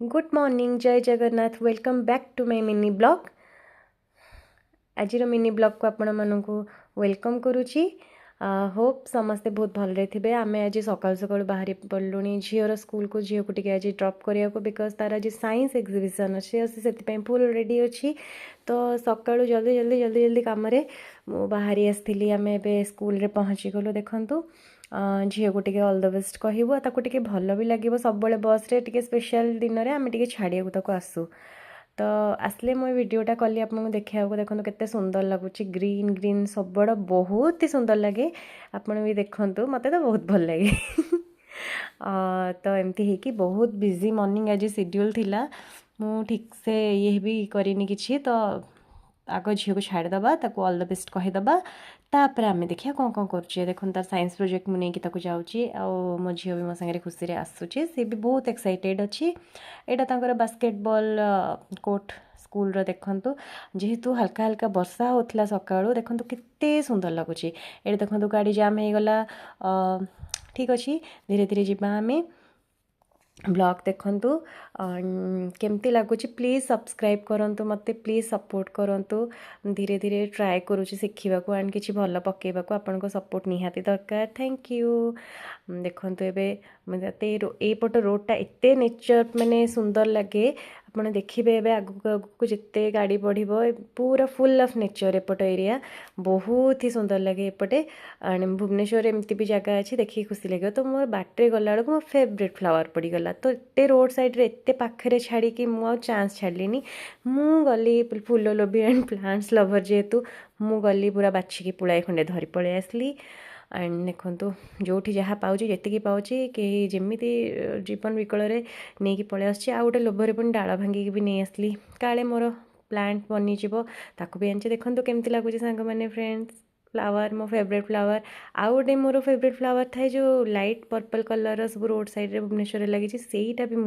good morning जय Jagannath welcome back to my mini blog आज mini blog को आपण मानू वेलकम करुच्ची होप समस्ते बहुत भल थे आम आज सकाल सकाल बाहरी पड़लुणी झीर स्कूल को झील को आज ड्रॉप करने को बिकज तार आज साइंस एग्जिबिशन अच्छे से फुल रेडी अच्छी तो सका जल्दी जल्दी जल्दी जल्दी कम बाहरी आसती आम ए स्कूल पहुँची गलु देखु झील को टे ऑल द बेस्ट कहबू ताको टे भल भी लगे सब बस रे टे स्पेशल दिन में आम टे छाड़िया आसू तो आसले मुझे वीडियोटा कली आपको देखा देखो केते सुंदर लगुच ग्रीन ग्रीन सब बहुत ही सुंदर लगे आपड़ भी देखु मत तो बहुत भल लगे तो एमती है कि बहुत बिजी मॉर्निंग आज शेड्यूल थिला मु ठीक से ये भी करनी कि तो आग झील को छाड़ीदे ताको ऑल द बेस्ट कहीदे तापर आम देखिए कौन कौन कर देखो तार साइंस प्रोजेक्ट मुझे जाऊँगी मो झील भी मो सागर खुशी रे आसूची सी भी बहुत एक्साइटेड अच्छी यहाँ बास्केटबॉल कोर्ट स्कूल देखु जेहेतु हल्का हल्का वर्षा होता सका देखो केते सुंदर लगुच ये देखो गाड़ी जाम हो गला ठीक अच्छे धीरे धीरे जावा आम ब्लॉग देखु केमती लगुच प्लीज़ सब्सक्राइब करूँ मत प्लीज़ सपोर्ट करूँ धीरे धीरे ट्राए करुँच शिखा एंड कि भल पकेबा आपण सपोर्ट निहाती दरकार थैंक यू देखु एपट रोडटा एत नेचर माने सुंदर लगे आपड़ देखिए आगू आगू जिते गाड़ी बढ़ पूरा फुल ऑफ नेचर एपट एरिया बहुत ही सुंदर लगे एपटे भुवनेश्वर एमती भी जगह अच्छी देखिए खुशी लगे तो मोर बाटे गला मो फेवरेट फ्लावर पड़गला तो एत रोड साइड रे एत पाखे छाड़ी कि चांस छाड़िनी मु गली फुल लोभी एंड प्लांट्स लवर जेहेतु मु गली पूरा बाछिकी पुलाए खंडे धरी पलि आसली एंड देखो जो जहाँ पाँच जी पाँच कहीं जमी जीवन विकल नहीं कि पलि आस गोटे लोभर डाल भांगिकी भी नहीं आसली काले मोर प्लांट बनीज ताकू भी आनी देखो केमती लगुच सांग मैंने फ्रेंड्स फ्लावर मो फेवरेट फ्लावर आउ गोटे मोर फेवरेट फ्लावर थाए जो लाइट पर्पल कलर सब रोड साइड रे भुवनेश्वर लगी भी